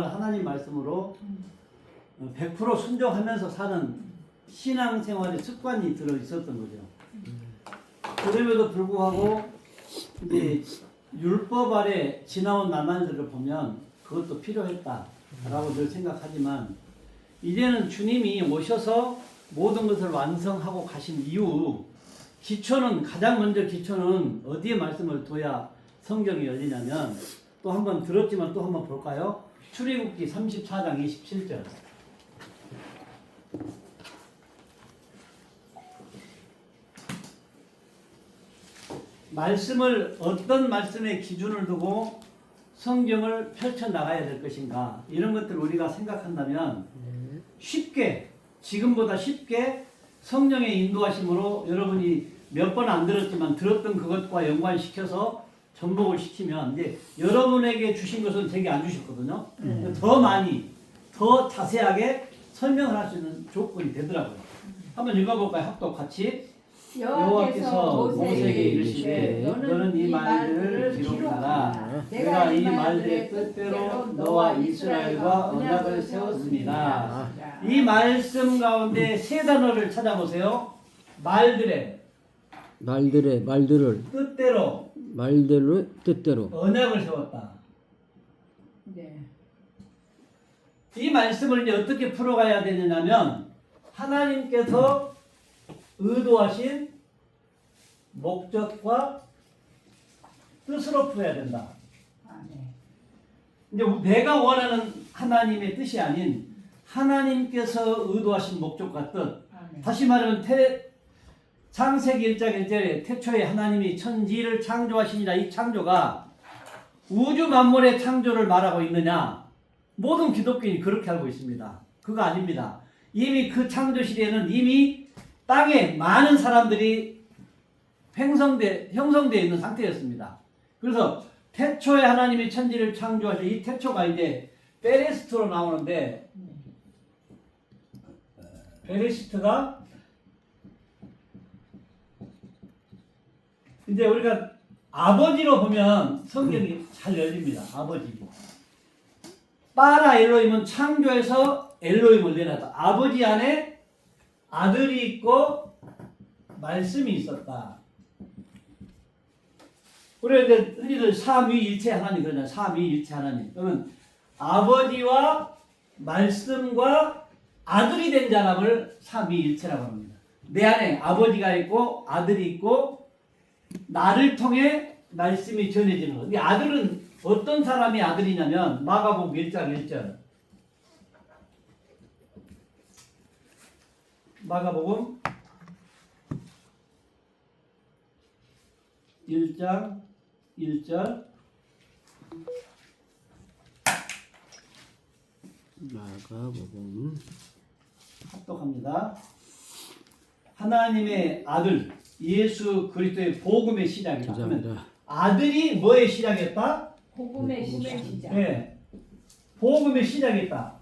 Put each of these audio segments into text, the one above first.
하나님 말씀으로 100% 순종하면서 사는 신앙생활의 습관이 들어 있었던 거죠. 그럼에도 불구하고 이제 율법 아래 지나온 나날들을 보면 그것도 필요했다라고 늘 생각하지만 이제는 주님이 오셔서 모든 것을 완성하고 가신 이후 기초는 가장 먼저 기초는 어디에 말씀을 둬야 성경이 열리냐면 또 한번 들었지만 또 한번 볼까요? 출애굽기 34장 27절. 말씀을 어떤 말씀의 기준을 두고 성경을 펼쳐 나가야 될 것인가 이런 것들을 우리가 생각한다면 쉽게 지금보다 쉽게 성령의 인도하심으로 여러분이 몇 번 안 들었지만 들었던 그것과 연관시켜서 전복을 시키면 이제 여러분에게 주신 것은 제게 안 주셨거든요. 더 많이 더 자세하게 설명을 할 수 있는 조건이 되더라고요. 한번 읽어볼까요? 합독 같이. 여호와께서 모세에게 이르시되 너는 이 말들을 기록하라. 내가 이 말들의 뜻대로 너와 이스라엘과 언약을 세웠습니다. 이 말씀 가운데 세 단어를 찾아보세요. 말들을 뜻대로 언약을 세웠다. 네. 이 말씀을 이제 어떻게 풀어가야 되느냐면 하나님께서 의도하신 목적과 뜻으로 풀어야 된다. 이제 내가 원하는 하나님의 뜻이 아닌 하나님께서 의도하신 목적과 뜻. 다시 말하면 창세기 1장 1절에 태초에 하나님이 천지를 창조하시니라. 이 창조가 우주 만물의 창조를 말하고 있느냐? 모든 기독교인이 그렇게 알고 있습니다. 그거 아닙니다. 이미 그 창조 시대에는 이미 땅에 많은 사람들이 형성되어 있는 상태였습니다. 그래서 태초에 하나님이 천지를 창조하셔. 이 태초가 이제 베레스트로 나오는데 베레시트가 이제 우리가 아버지로 보면 성경이 잘 열립니다. 아버지. 빠라 엘로힘은 창조해서 엘로힘을 내놨다. 아버지 안에 아들이 있고 말씀이 있었다. 우리가 흔히들 삼위일체 하나님 그러잖아요. 삼위일체 하나님. 그러면 아버지와 말씀과 아들이 된 사람을 삼위일체라고 합니다. 내 안에 아버지가 있고 아들이 있고 나를 통해 말씀이 전해지는 것. 이 아들은 어떤 사람이 아들이냐면 마가복음 1장 1절. 마가복음 1장 1절. 마가복음 합독합니다. 하나님의 아들 예수 그리스도의 복음의 시작이다. 그러면 아들이 뭐의 시작이었다? 복음의 시작. 네, 복음의 시작이었다.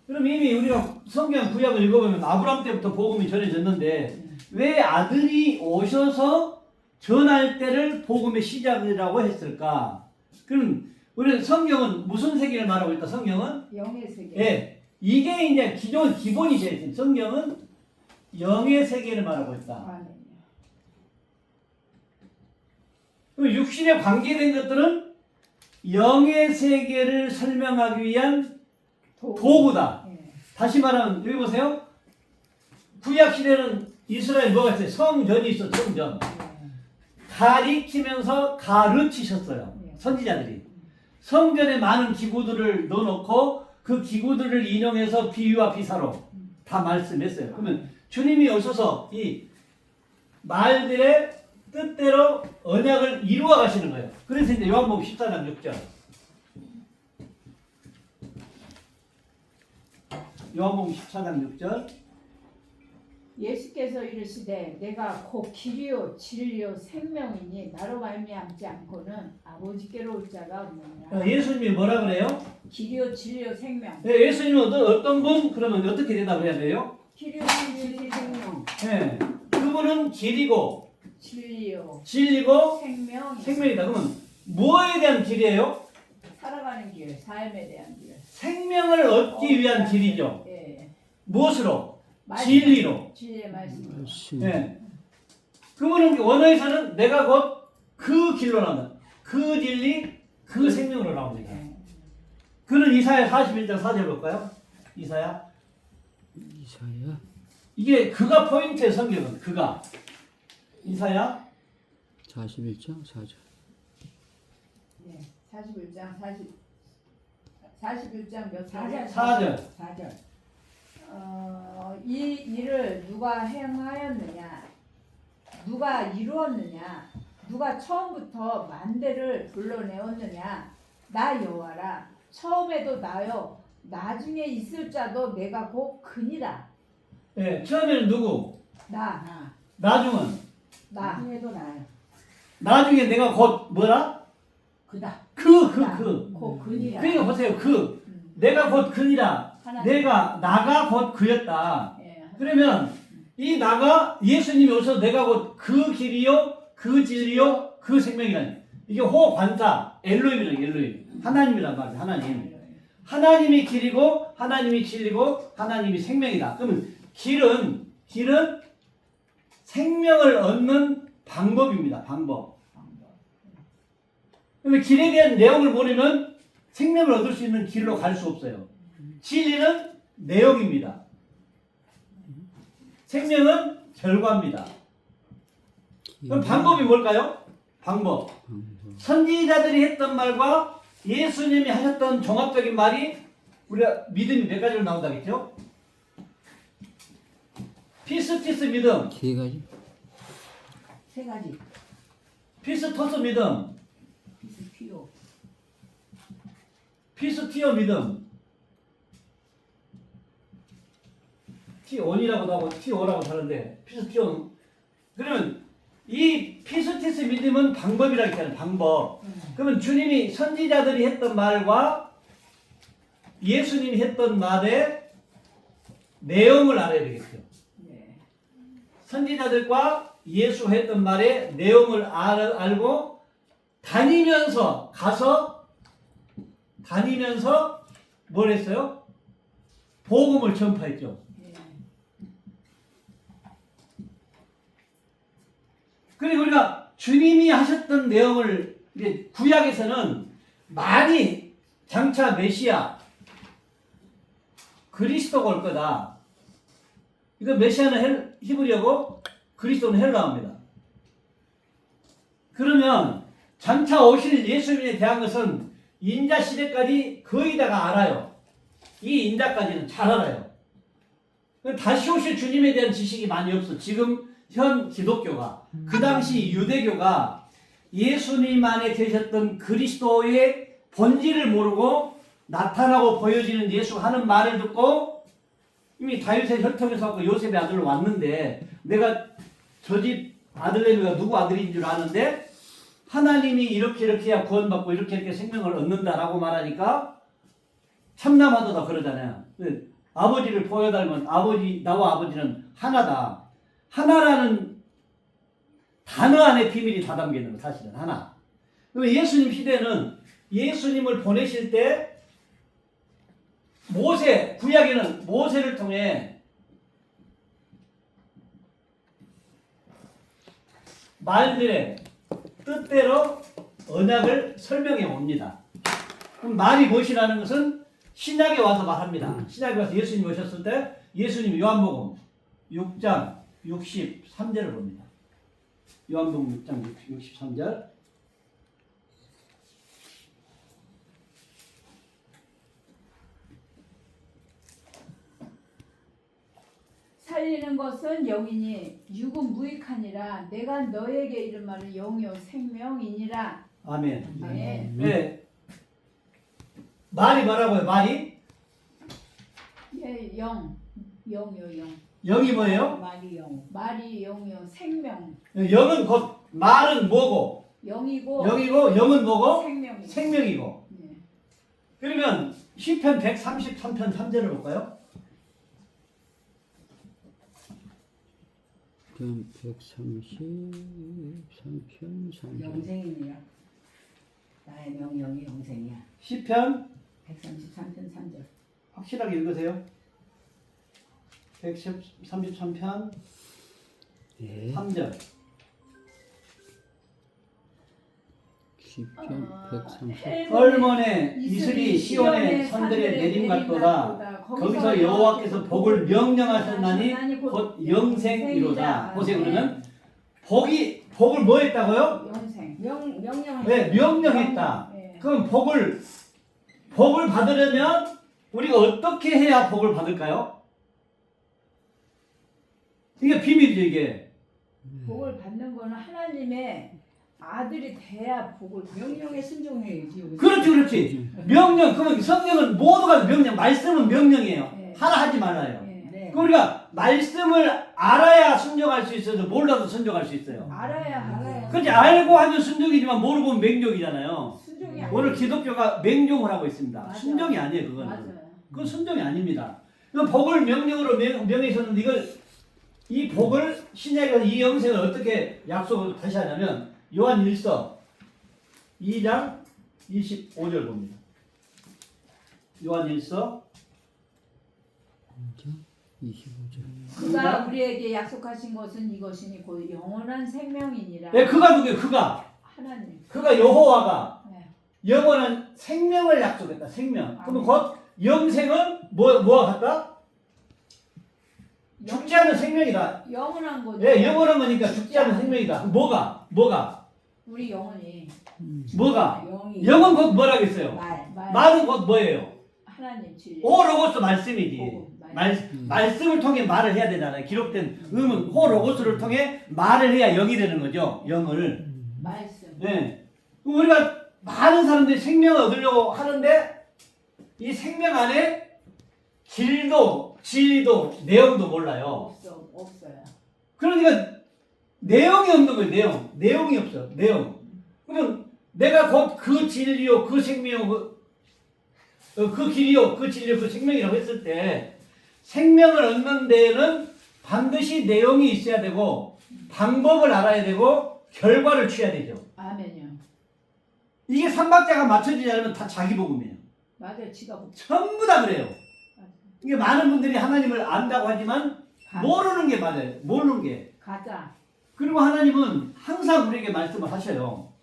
그럼 이미 우리가 성경 구약을 읽어보면 아브라함 때부터 복음이 전해졌는데 왜 아들이 오셔서 전할 때를 복음의 시작이라고 했을까? 그럼 우리 성경은 무슨 세계를 말하고 있다? 성경은 영의 세계. 네, 이게 이제 기본이 되어 있어요. 성경은 영의 세계를 말하고 있다. 그럼 육신에 관계된 것들은 영의 세계를 설명하기 위한 도구다. 다시 말하면 여기 보세요. 구약 시대는 이스라엘 뭐가 있어요? 성전이 있어. 성전. 가리키면서 가르치셨어요. 선지자들이. 성전에 많은 기구들을 넣어놓고 그 기구들을 인용해서 비유와 비사로 다 말씀했어요. 그러면 주님이 오셔서 이 말들의 뜻대로 언약을 이루어 가시는 거예요. 그래서 이제 요한복음 14장 6절. 요한복음 14장 6절. 예수께서 이르시되 내가 곧 길이요 진리요 생명이니 나로 말미암지 않고는 아버지께로 올 자가 없느니라. 예수님이 뭐라 그래요? 길이요 진리요 생명. 네, 예수님은 어떤 분? 그러면 어떻게 대답을 해야 돼요? 길이요 진리 생명. 네, 그분은 길이고 진리요 진리고 생명이다. 생명이다. 그러면 뭐에 대한 길이에요? 살아가는 길, 삶에 대한 길. 생명을 얻기 위한 길이죠. 예. 무엇으로? 말씀, 진리로. 진리의 말씀. 말씀. 예. 그거는 원어에서는 내가 곧 그 길로 나온다. 그 진리, 그 생명으로 나옵니다. 예. 그는 이사야 41장 4절 볼까요? 이사야. 이게 그가 포인트의 성경은 그가. 이사야 41장 4절. 예. 41장 몇 4절. 4절. 4절. 이 일을 누가 행하였느냐? 누가 이루었느냐? 누가 처음부터 만대를 불러내었느냐? 나 여호와라. 처음에도 나요. 나중에 있을 자도 내가 곧 그니라. 예, 처음에는 누구? 나. 나. 나중은 나. 나중에도 나요. 나중에 내가 곧 뭐라? 그다. 그. 곧 그니라. 그러니까 보세요. 그. 내가 곧 그니라. 하나님. 나가 곧 그였다. 예. 그러면 이 나가 예수님이 오셔서 내가 곧 그 길이요, 그 진리요, 그 생명이라니. 이게 호관사 엘로힘이라는 엘로힘. 하나님이란 말이에요. 하나님. 하나님이 길이고 하나님이 진리고 하나님이 생명이다. 그러면 길은 생명을 얻는 방법입니다. 방법. 그러면 길에 대한 내용을 모르면 생명을 얻을 수 있는 길로 갈 수 없어요. 진리는 내용입니다. 생명은 결과입니다. 그럼 방법이 뭘까요? 방법. 선지자들이 했던 말과 예수님이 하셨던 종합적인 말이 우리가 믿음이 몇 가지로 나온다겠죠? 피스티스 믿음, 세 가지. 세 가지. 피스토스 믿음, 비스피오. 피스티어 믿음, T1이라고도 하고 T5라고 하는데 피스티어. 그러면 이 피스티스 믿음은 방법이라고 했잖아요. 방법. 그러면 주님이 선지자들이 했던 말과 예수님이 했던 말의 내용을 알아야 되겠죠. 예. 선지자들과 예수가 했던 말의 내용을 알고 다니면서 뭘 했어요? 복음을 전파했죠. 예. 그리고 우리가 주님이 하셨던 내용을 이제 구약에서는 많이 장차 메시아 그리스도가 올 거다. 이거 메시아는 히브리어고 그리스도는 헬라어입니다. 그러면 장차 오실 예수님에 대한 것은 인자 시대까지 거의 다가 알아요. 이 인자까지는 잘 알아요. 다시 오실 주님에 대한 지식이 많이 없어. 지금 현 기독교가 그 당시 유대교가 예수님 안에 계셨던 그리스도의 본질을 모르고 나타나고 보여지는 예수가 하는 말을 듣고 이미 다윗의 혈통에서 왔고 요셉의 아들로 왔는데 내가 저 집 아들내미가 누구 아들인 줄 아는데 하나님이 이렇게 해야 구원받고 이렇게 생명을 얻는다라고 말하니까 참남하도다 그러잖아요. 아버지를 보여달면 나와 아버지는 하나다. 하나라는 단어 안에 비밀이 다 담겨 있는 거 사실은 하나. 그럼 예수님 시대는 예수님을 보내실 때 구약에는 모세를 통해 말들의 뜻대로 언약을 설명해 옵니다. 그럼 말이 무엇이라는 것은 신약에 와서 말합니다. 신약에 와서 예수님이 오셨을 때 예수님이 요한복음 6장 63절을 봅니다. 요한복음 6장 63절. 살리는 것은 영이니 육은 무익하니라. 내가 너에게 이른 말은 영이요 생명이니라. 아멘. 아멘. 네. 말이 뭐라고요? 말이? 예, 영이요 영. 영이 뭐예요? 말이 영. 말이 영이요 생명. 영은 곧 말은 뭐고? 영이고 영은 뭐고? 생명이고. 생명이고. 예. 그러면 시편 133편 3절을 볼까요? 그럼 133편 3절. 영생이니라. 나의 명령이 영생이야. 시편 133편 3절. 확실하게 읽으세요. 133편 예. 3절. 시편 130. 얼머네 이슬이 시온의 선들의 내림 같도다. 거기서 여호와께서 복을 명령하셨나니 곧 영생이로다. 보세요. 그러면 복을 뭐 했다고요? 영생. 명령. 네, 명령했다. 예. 그럼 복을 받으려면 우리가 어떻게 해야 복을 받을까요? 이게 비밀이죠, 이게. 복을 받는 거는 하나님의 아들이 돼야 복을 명령에 순종해야지. 그렇지, 그렇지. 명령. 그러면 성경은 모두가 명령, 말씀은 명령이에요. 네. 하라 하지 말아요. 예. 네. 그럼 우리가 말씀을 알아야 순종할 수 있어서 몰라도 순종할 수 있어요. 알아야 그렇지, 알고 하면 순종이지만 모르고 하면 맹종이잖아요. 순종이 오늘 기독교가 맹종을 하고 있습니다. 맞아. 순종이 아니에요, 그거는. 맞아요. 그건 순종이 아닙니다. 그럼 복을 명령으로 명했었는데 이 복을 신약에 가서 이 영생을 어떻게 약속을 다시 하냐면 요한 1서 2장 25절 봅니다. 요한 1서 25절. 그가 우리에게 약속하신 것은 이것이니 곧 영원한 생명이니라. 네, 그가 누구예요? 하나님. 그가 여호와가 네. 영원한 생명을 약속했다. 생명. 그러면 아멘. 곧 영생은 뭐와 같다? 죽지 않는 생명이다. 영원한 거죠. 예, 영원한 거니까 죽지 않는 생명이다. 뭐가? 우리 영혼이 뭐가? 영이. 영은 곧 뭐라겠어요? 말은 곧 뭐예요? 하나님 진리. 호로고스 말씀이지. 복음, 말씀을 통해 말을 해야 되잖아요. 기록된 음은 호로고스를 통해 말을 해야 영이 되는 거죠. 영을. 말씀. 네. 우리가 많은 사람들이 생명을 얻으려고 하는데 이 생명 안에 질도, 내용도 몰라요. 없어요. 그러니까 내용이 없는 거예요. 내용이 없어. 내용. 그러면 내가 곧 그 진리요, 그 생명요, 그 길이요, 그 진리요, 그 생명이라고 했을 때 생명을 얻는 데에는 반드시 내용이 있어야 되고 방법을 알아야 되고 결과를 취해야 되죠. 아멘요. 이게 삼박자가 맞춰지지 않으면 다 자기 복음이에요. 맞아요. 지가 복. 전부 다 그래요. 이게 많은 분들이 하나님을 안다고 하지만 모르는 게 맞아요. 모르는 게. 가자. 그리고 하나님은 항상 우리에게 말씀을 하셔요.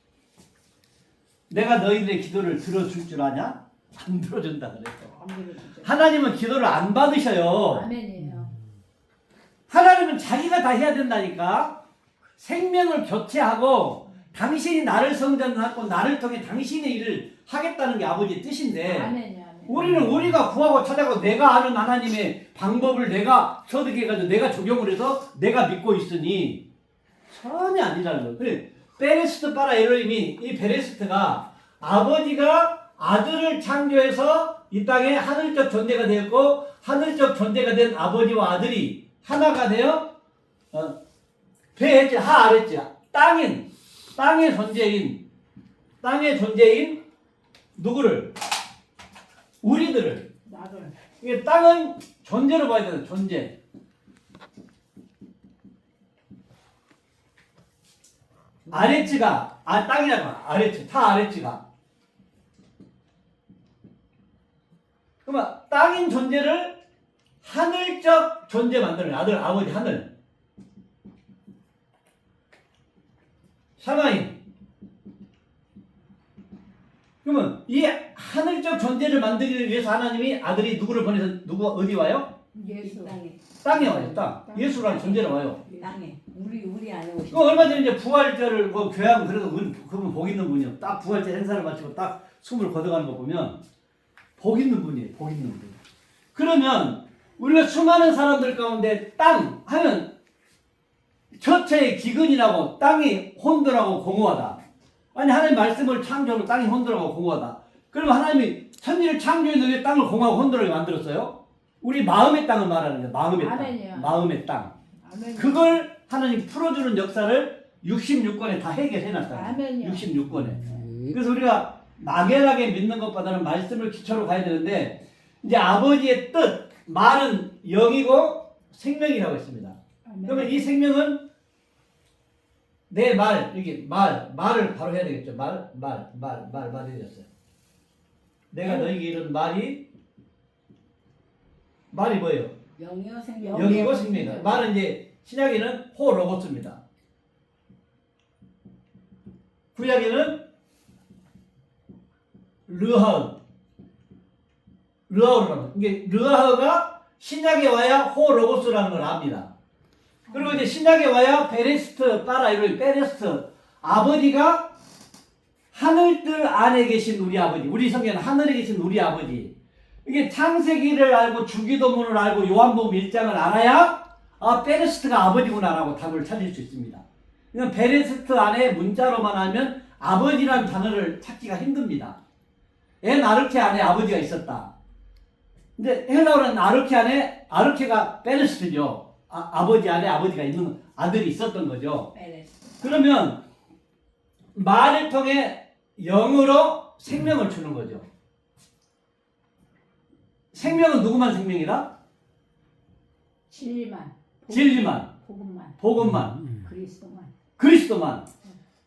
내가 너희들의 기도를 들어줄 줄 아냐? 안 들어준다 그랬어. 하나님은 기도를 안 받으셔요. 아멘이에요. 하나님은 자기가 다 해야 된다니까. 생명을 교체하고 당신이 나를 성전하고 나를 통해 당신의 일을 하겠다는 게 아버지의 뜻인데 아멘이요. 아멘. 우리는 우리가 구하고 찾아가고 내가 아는 하나님의 방법을 내가 터득해가지고 내가 적용을 해서 내가 믿고 있으니 전혀 아니라는 거예요. 그래, 베레스트 파라 에로힘이 이 베레스트가 아버지가 아들을 창조해서 이 땅에 하늘적 존재가 되었고 하늘적 존재가 된 아버지와 아들이 하나가 되어 배했지 하아랬지 땅의 존재인 누구를? 우리들을. 나를. 이게 땅은 존재로 봐야 되는 존재. 아레츠가 땅이라고 아레츠 타 아레츠가. 그러면 땅인 존재를 하늘적 존재 만드는 아들 아버지 하늘. 샤마임. 그러면 이 하늘적 존재를 만들기 위해서 하나님이 아들이 누구를 보내서 누구 어디 와요? 예수. 땅에 와요. 땅. 예수라는 존재로 와요. 땅에 우리 안에 오신. 그 얼마 전에 이제 부활절을 교회하면 그래도 그분 복 있는 분이요. 딱 부활절 행사를 마치고 딱 숨을 거둬가는 거 보면 복 있는 분이에요. 복 있는 분. 그러면 우리가 수많은 사람들 가운데 땅 하면 저체의 기근이라고 땅이 혼돈하고 공허하다. 아니 하나님 말씀을 창조하고 땅이 혼돈하고 공허하다. 그러면 하나님이 천지를 창조했는데 왜 땅을 공허하고 혼돈하게 만들었어요? 우리 마음의 땅을 말하는 거예요. 마음의 아멘이요. 땅. 마음의 땅. 아멘. 그걸 하나님 풀어주는 역사를 66권에 다 해결해놨어요. 아멘이요. 66권에. 그래서 우리가 막연하게 믿는 것보다는 말씀을 기초로 가야 되는데 이제 아버지의 뜻, 말은 영이고 생명이라고 했습니다. 아멘. 그러면 이 생명은 내 말, 이게 말을 바로 해야 되겠죠. 말 해줬어요. 내가 너에게 이런 말이 뭐예요? 영이요 생명. 영이고 생명이다. 말은 이제 신약에는 호 로고스입니다. 구약에는 르하우라는 이게 르하우가 신약에 와야 호 로고스라는 걸 압니다. 그리고 이제 신약에 와야 베레스트 빠라 이런 베레스트 아버지가 하늘들 안에 계신 우리 아버지, 우리 성경은 하늘에 계신 우리 아버지. 이게 창세기를 알고 주기도문을 알고 요한복음 1장을 알아야 아 베레스트가 아버지구나라고 답을 찾을 수 있습니다. 그러니까 베레스트 안에 문자로만 알면 아버지라는 단어를 찾기가 힘듭니다. 엔 아르케 안에 아버지가 있었다. 근데 헬라어는 아르케 안에 아르케가 베레스트죠. 아버지 안에 아버지가 있는 아들이 있었던 거죠. 그러면 말을 통해 영으로 생명을 주는 거죠. 생명은 누구만 생명이다? 진리만. 진리만. 복음만. 그리스도만.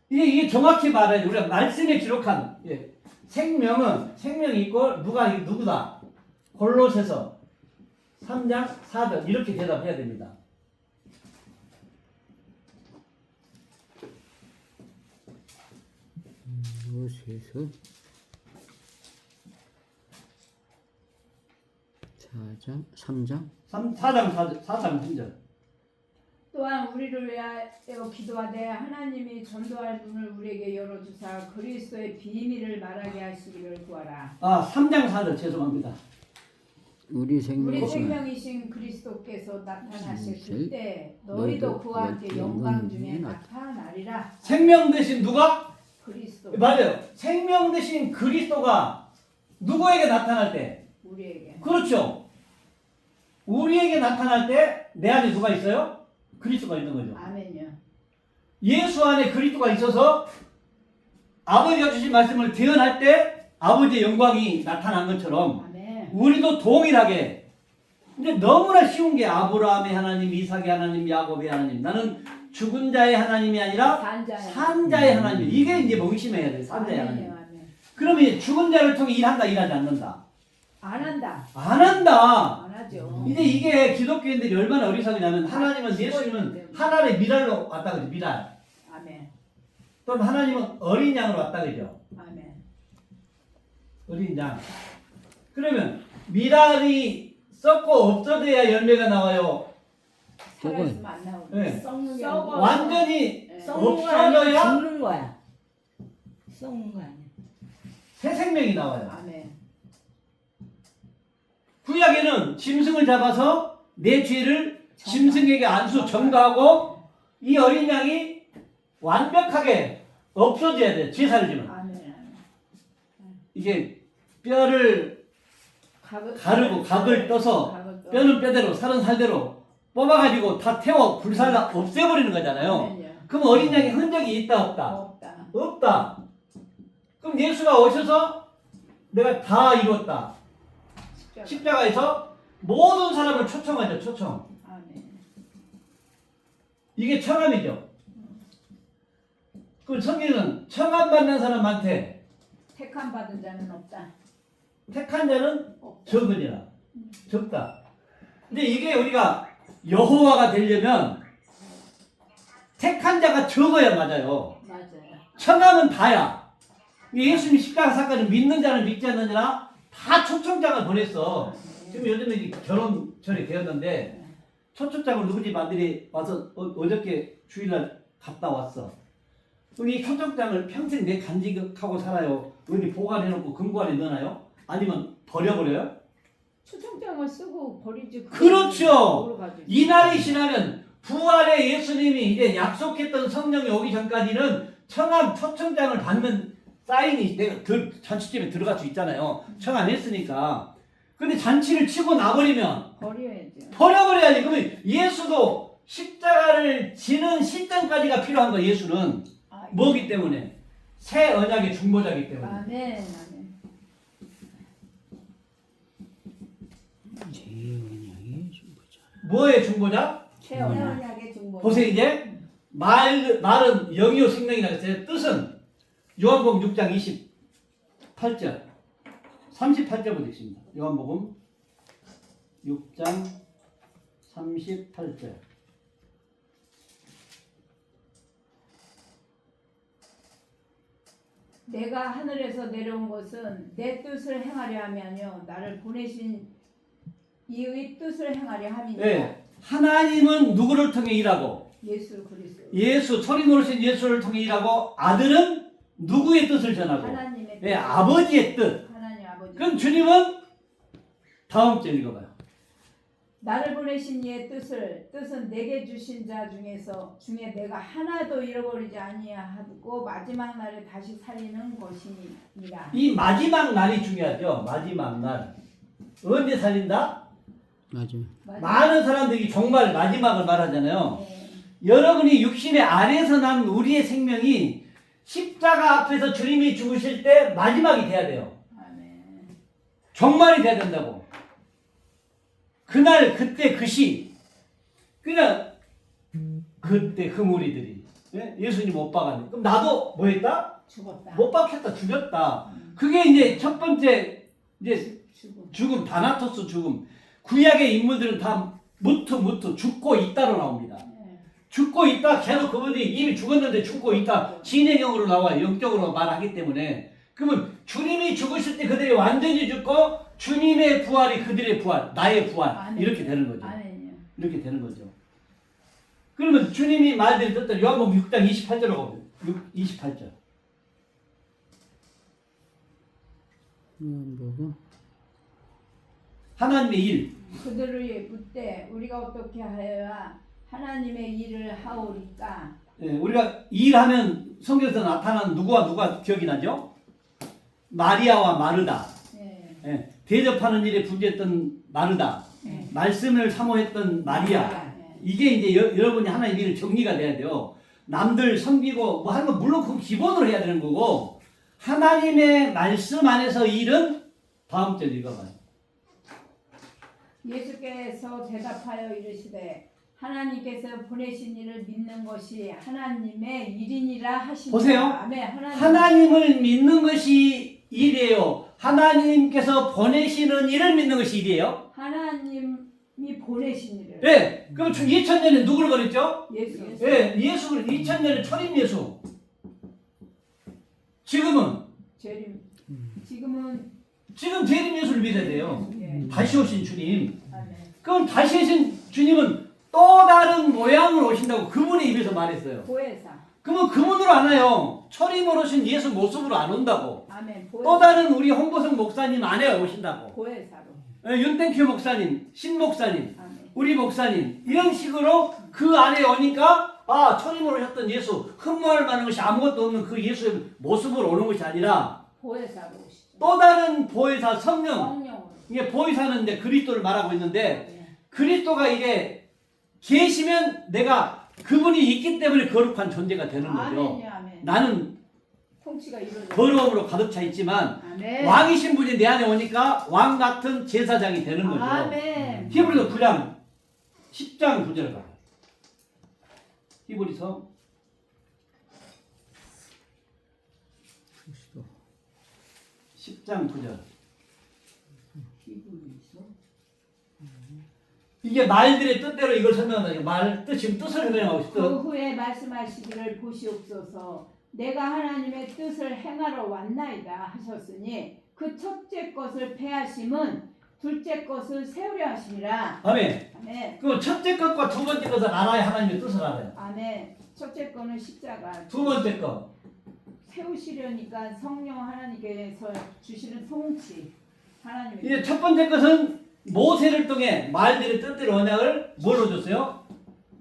이게 정확히 말해야 돼. 우리가 말씀에 기록한 생명이 있고 누구다? 골로새서 3장 4절 이렇게 대답해야 됩니다. 골로새서 4장 3절. 또한 우리를 위하여 기도하되 하나님이 전도할 눈을 우리에게 열어주사 그리스도의 비밀을 말하게 하시기를 구하라. 3장 4절 죄송합니다. 우리 생명이신 그리스도께서 나타나실 그때 너희도 그와 함께 영광 중에 나타나리라. 생명 대신 누가? 그리스도. 맞아요. 생명 대신 그리스도가 누구에게 나타날 때? 우리에게. 그렇죠. 우리에게 나타날 때 내 안에 누가 있어요? 그리스도가 있는 거죠. 아멘요. 예수 안에 그리스도가 있어서 아버지가 주신 말씀을 대언할 때 아버지의 영광이 나타난 것처럼 아멘. 우리도 동일하게. 근데 너무나 쉬운 게 아브라함의 하나님, 이삭의 하나님, 야곱의 하나님. 나는 죽은 자의 하나님이 아니라 산 자의 하나님. 이게 이제 맹심해야 돼. 산 자의 하나님. 그러면 죽은 자를 통해 일한다, 일하지 않는다? 안 한다. 안 한다. 안 하죠. 근데 이게 기독교인들이 얼마나 어리석으냐면 하나님은 예수님은 하나의 미랄로 왔다 그러죠. 미랄. 아멘. 또는 하나님은 어린 양으로 왔다 그러죠. 아멘. 어린 양. 그러면 미랄이 썩고 없어져야 열매가 나와요. 살아있으면 안 나오고. 네. 썩어. 완전히 썩는 거 아니야? 없어져야 죽는 거야. 썩는 거 아니야. 새 생명이 나와요. 아멘. 구약에는 짐승을 잡아서 내 죄를 짐승에게 안수 전가하고 이 어린 양이 완벽하게 없어져야 돼. 제사를 지면. 아멘. 이게 뼈를 가르고 각을 떠서 뼈는 뼈대로 살은 살대로 뽑아가지고 다 태워 불살라 없애버리는 거잖아요. 아멘요. 그럼 어린 양의 흔적이 있다 없다? 없다. 없다. 그럼 예수가 오셔서 내가 다 이뤘다. 십자가에서 모든 사람을 초청하죠. 초청. 아멘. 이게 청함이죠. 그 성경은 청함 받는 사람 많대. 택함 받은 자는 없다. 택한 자는 없다. 적으니라. 적다. 근데 이게 우리가 여호와가 되려면 택한 자가 적어야 맞아요. 맞아요. 청함은 다야. 예수님 십자가 사건을 믿는 자는 믿지 않는 자나 다 초청장을 보냈어. 지금 요즘에 이제 결혼철이 되었는데 초청장을 누구 집 아들이 와서 어저께 주일날 갔다 왔어. 그럼 이 초청장을 평생 내 간직하고 살아요? 어디 보관해놓고 금고안에 넣어놔요? 아니면 버려버려요? 초청장을 쓰고 버리지. 그렇죠. 이날이 지나면 부활의 예수님이 이제 약속했던 성령이 오기 전까지는 청함 초청장을 받는 사인이 내가 잔치집에 들어갈 수 있잖아요. 청함했으니까. 근데 잔치를 치고 나버리면 버려야죠. 버려버려야지. 그러면 예수도 십자가를 지는 시점까지가 필요한 거예요. 예수는 뭐기 때문에? 새 언약의 중보자이기 때문에. 아멘. 아멘. 제 언약의 중보자. 뭐의 중보자? 최언약. 언약의 중보. 보세요 이제 말은 영이요 생명이라고 했어요. 뜻은 요한복음 6장 28절 38절부터 있습니다. 요한복음 6장 38절. 내가 하늘에서 내려온 것은 내 뜻을 행하려 하면요 나를 보내신 이의 뜻을 행하려 함이니라. 네. 하나님은 누구를 통해 일하고 예수 그리스도. 예수 초림으로 오신 예수를 통해 일하고 아들은 누구의 뜻을 전하고 하나님의 네, 아버지의 뜻. 하나님 아버지. 그럼 주님은 다음 절 읽어봐요. 나를 보내신 이의 뜻은 내게 주신 자 중에 내가 하나도 잃어버리지 아니하고 마지막 날에 다시 살리는 것이니라. 이 마지막 날이 중요하죠. 마지막 날. 언제 살린다? 맞아. 많은 사람들이 정말 마지막을 말하잖아요. 네. 여러분이 육신의 안에서 난 우리의 생명이 십자가 앞에서 주님이 죽으실 때 마지막이 돼야 돼요. 아멘. 종말이 돼야 된다고. 그날 그때 그 시 그냥 그때 그 무리들이 예수님 못 박았네. 그럼 나도 뭐 했다? 죽었다. 못 박혔다, 죽였다. 그게 이제 첫 번째 이제 죽음, 다나토스 죽음. 구약의 인물들은 다 무트 죽고 있다로 나옵니다. 네. 죽고 있다. 계속 그분들이 이미 죽었는데 죽고 있다. 진행형으로 나와요. 영적으로 말하기 때문에. 그러면 주님이 죽으실 때 그들이 완전히 죽고 주님의 부활이 그들의 부활, 나의 부활 아멘. 이렇게 되는 거죠. 아멘이요. 이렇게 되는 거죠. 그러면 주님이 말들이 듣던 요한복음 6장 28절로 가보세요. 28절. 요한복음 하나님의 일. 그들을 묻되 우리가 어떻게 하여야 하나님의 일을 하오리까? 예, 우리가 일하면 성경에서 나타나는 누가 기억이 나죠? 마리아와 마르다. 네. 예, 대접하는 일에 분주했던 마르다. 네. 말씀을 사모했던 마리아. 네. 이게 이제 여러분이 하나의 일을 정리가 돼야 돼요. 남들 섬기고 뭐 하는 건 물론 그 기본으로 해야 되는 거고 하나님의 말씀 안에서 일은 다음 절 읽어봐요. 예수께서 대답하여 이르시되 하나님께서 보내신 일을 믿는 것이 하나님의 일이니라 하시니라. 보세요. 아멘. 하나님을 믿는 것이 일이에요. 하나님께서 보내시는 일을 믿는 것이 일이에요. 하나님이 보내신 일을. 네. 그럼 2000년에 누구를 보냈죠? 예수. 네, 예수를 2000년에 초림 예수. 지금은 지금은 재림 예수를 믿어야 돼요. 예. 다시 오신 주님. 아멘. 그럼 다시 오신 주님은 또 다른 모양으로 오신다고 그분의 입에서 말했어요. 보혜사. 그러면 그분으로 안 와요. 초림으로 오신 예수 모습으로 안 온다고. 아멘. 또 다른 우리 홍보성 목사님 안에 오신다고. 보혜사로. 윤땡큐 목사님, 신 목사님, 아멘. 우리 목사님 이런 식으로 그 안에 오니까 아 초림으로 오셨던 예수 흠모할 만한 것이 아무것도 없는 그 예수의 모습으로 오는 것이 아니라 보혜사로 오시죠. 또 다른 보혜사 성령. 성령으로. 이게 보혜사는 이제 그리스도를 말하고 있는데 예. 그리스도가 이제 계시면 내가 그분이 있기 때문에 거룩한 존재가 되는 거죠. 아멘이요. 아멘. 나는 통치가 이루어져. 더러움으로 가득 차 있지만 아멘. 왕이신 분이 내 안에 오니까 왕 같은 제사장이 되는 거죠. 아멘. 히브리서 9장 10장 9절 가. 히브리서 10장 9절. 이게 말들의 뜻대로 이걸 설명한다. 말 뜻, 지금 뜻을 설명하고 있어. 그 후에 말씀하시기를 보시옵소서 내가 하나님의 뜻을 행하러 왔나이다 하셨으니 그 첫째 것을 패하심은 둘째 것을 세우려 하심이라. 아멘. 아멘. 그럼 첫째 것과 두 번째 것을 알아야 하나님의 뜻을 알아요. 아멘. 첫째 거는 십자가. 두 번째 것. 세우시려니까 성령 하나님께서 주시는 통치. 하나님의 이제 첫 번째 것은 모세를 통해 말들의 뜻대로 언약을 뭘로 줬어요?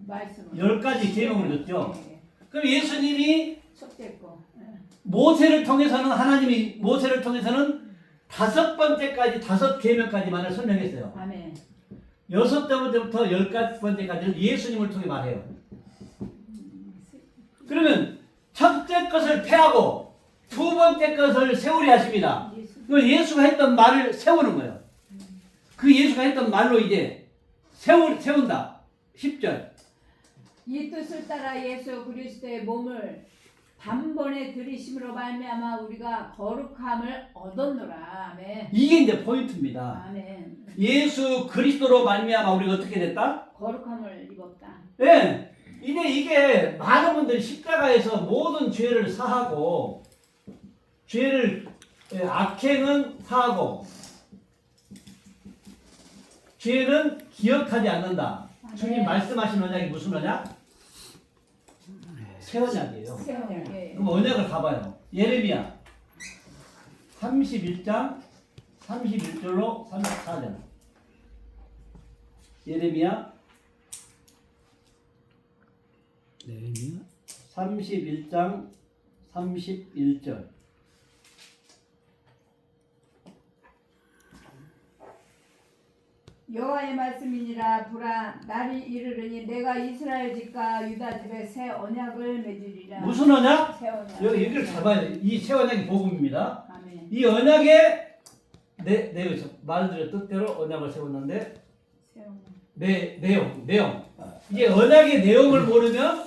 말씀을. 10가지 계명을 줬죠. 네. 그럼 예수님이 첫째 거. 네. 모세를 통해서는 하나님이 모세를 통해서는 5번째까지 5계명까지만을 설명했어요. 아멘. 6번째부터 10번째까지는 예수님을 통해 말해요. 그러면 첫째 것을 패하고 두 번째 것을 세우려 하십니다. 그 예수가 했던 말을 세우는 거예요. 그 예수가 했던 말로 이제 세운다. 10절. 이 뜻을 따라 예수 그리스도의 몸을 단번에 들이심으로 말미암아 우리가 거룩함을 얻었노라. 아멘. 이게 이제 포인트입니다. 아멘. 예수 그리스도로 말미암아 우리가 어떻게 됐다? 거룩함을 입었다. 예. 이게 많은 분들이 십자가에서 모든 죄를 사하고 악행은 사하고 죄는 기억하지 않는다. 아멘. 주님 말씀하신 언약이 무슨 언약? 새 언약이에요. 세원을. 예. 그럼 언약을 가봐요. 예레미야 31장 31절로 34절. 예레미야 네미야 31장 31절. 여호와의 말씀이니라. 보라, 날이 이르르니 내가 이스라엘 집과 유다 집에 새 언약을 맺으리라. 무슨 언약? 새 언약. 여기를 잘 봐야 돼. 이 새 언약이 복음입니다. 아멘. 이 언약에 내가 말들의 뜻대로 언약을 세웠는데 새 언약. 내용. 이게 언약의 내용을 모르면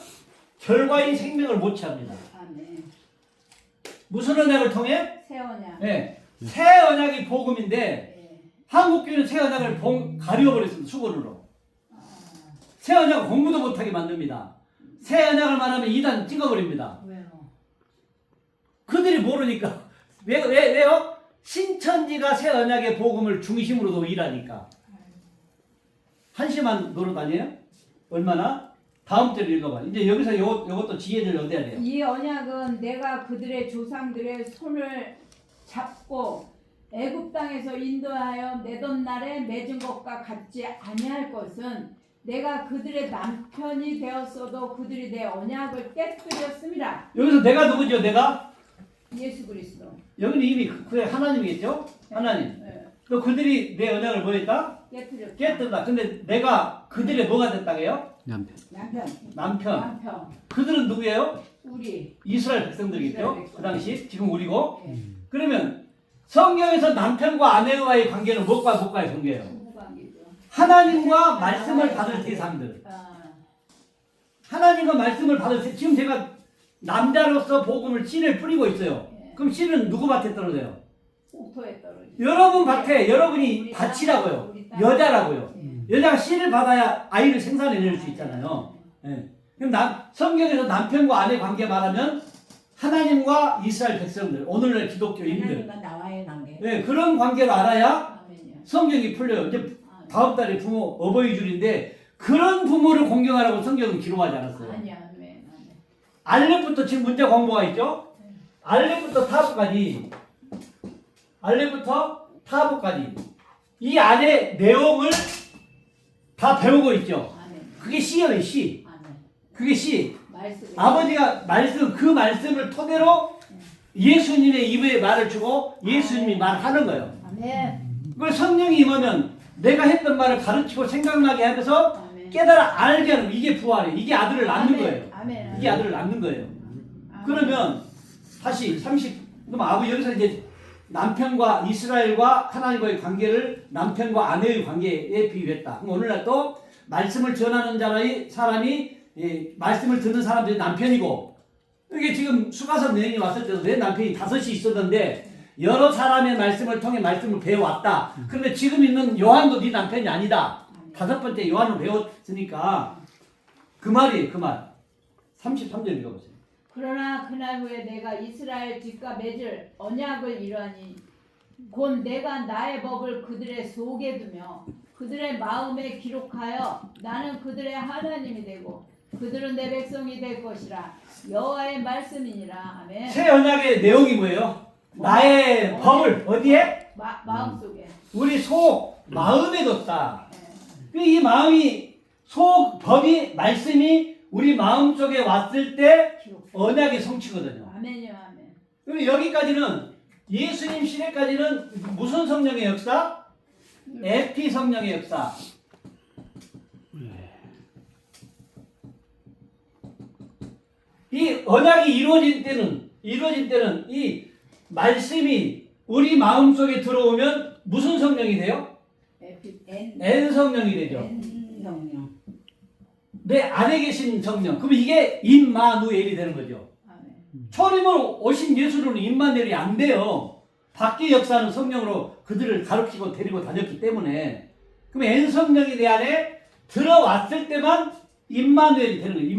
결과인 생명을 못 취합니다. 아멘. 무슨 언약을 통해? 새 언약. 네. 새 언약이 복음인데 예. 한국교회는 새 언약을 가려버렸습니다. 수고로. 새 언약을 공부도 못하게 만듭니다. 새 언약을 말하면 이단 찍어버립니다. 왜요? 그들이 모르니까. 왜요? 신천지가 새 언약의 복음을 중심으로 일하니까. 한시만 노릇 아니에요? 얼마나? 다음 절을 읽어봐. 이제 여기서 요것도 지혜를 얻어야 돼요. 이 언약은 내가 그들의 조상들의 손을 잡고 애굽 땅에서 인도하여 내던 날에 맺은 것과 같지 아니할 것은 내가 그들의 남편이 되었어도 그들이 내 언약을 깨뜨렸습니다. 여기서 내가 누구죠? 내가? 예수 그리스도. 여기는 이미 그게 하나님이겠죠? 하나님. 네. 또 그들이 내 언약을 뭐 했다? 깨뜨렸다. 깨뜨렸다. 근데 내가 그들의 뭐가 됐다고요? 남편 남편. 그들은 누구예요? 우리. 이스라엘 백성들이겠죠? 이스라엘 백성. 그 당시 지금 우리고. 예. 그러면 성경에서 남편과 아내와의 관계는 무엇과의 관계예요? 부부관계죠. 하나님과 말씀을 받을 대상들. 하나님과 말씀을 받을 때 지금 제가 남자로서 복음을 씨를 뿌리고 있어요. 예. 그럼 씨는 누구 밭에 떨어져요? 옥토에 떨어져. 여러분 밭에 여러분이 우리 밭이라고요. 우리 땅. 여자라고요. 예. 여자가 씨를 받아야 아이를 생산해낼 수 있잖아요. 예. 그럼 성경에서 남편과 아내 관계 말하면 하나님과 이스라엘 백성들, 오늘날 기독교인들, 하나님과 나와의 관계. 네, 그런 관계를 알아야 아멘이요. 성경이 풀려요. 이제 아멘. 다음 달에 부모 어버이 줄인데 그런 부모를 공경하라고 성경은 기록하지 않았어요. 아니야, 아멘, 아멘. 알렙부터 지금 문제 공부가 있죠? 알렙부터 타브까지 이 안에 내용을 다 배우고 있죠. 아멘. 그게 시예요, 시. 아멘. 그게 시. 말씀. 아버지가 그 말씀을 토대로 예수님의 입에 말을 주고 예수님이 말하는 거예요. 아멘. 그 성령이 임하면 내가 했던 말을 가르치고 생각나게 하면서 아멘. 깨달아 알게 하는 이게 부활이에요. 이게 아들을 낳는 아멘. 거예요. 아멘. 이게 아들을 낳는 거예요. 아멘. 그러면 다시 그럼 아버지 여기서 이제 남편과 이스라엘과 하나님과의 관계를 남편과 아내의 관계에 비유했다. 그럼 오늘날 또 말씀을 전하는 사람이 말씀을 듣는 사람들이 남편이고 이게 지금 수가서 내용이 왔을 때도 내 남편이 5이 있었는데 여러 사람의 말씀을 통해 말씀을 배워왔다. 그런데 지금 있는 요한도 네 남편이 아니다. 5번째 요한을 배웠으니까 그 말이에요. 그 말. 33절 읽어보세요. 그러나 그날 후에 내가 이스라엘 집과 맺을 언약을 이루하니 곧 내가 나의 법을 그들의 속에 두며 그들의 마음에 기록하여 나는 그들의 하나님이 되고 그들은 내 백성이 될 것이라. 여호와의 말씀이니라. 아멘. 새 언약의 내용이 뭐예요? 나의 법을 어디에? 마음속에. 우리 속 마음에 뒀다. 예. 이 마음이 법이 말씀이 우리 마음 속에 왔을 때 기록. 언약의 성취거든요. 아멘이요, 아멘. 그럼 여기까지는 예수님 시대까지는 무슨 성령의 역사? 에피 성령의 역사. 이 언약이 이루어진 때는 이 말씀이 우리 마음 속에 들어오면 무슨 성령이 돼요? N 성령이 되죠. N. 성령. 내 안에 계신 성령. 그럼 이게 임마누엘이 되는 거죠. 아멘. 초림으로 오신 예수로는 임마누엘이 안 돼요. 밖에 역사하는 성령으로 그들을 가르치고 데리고 다녔기 때문에. 그럼 N성령이 내 안에 들어왔을 때만 임마누엘이 되는 거예요.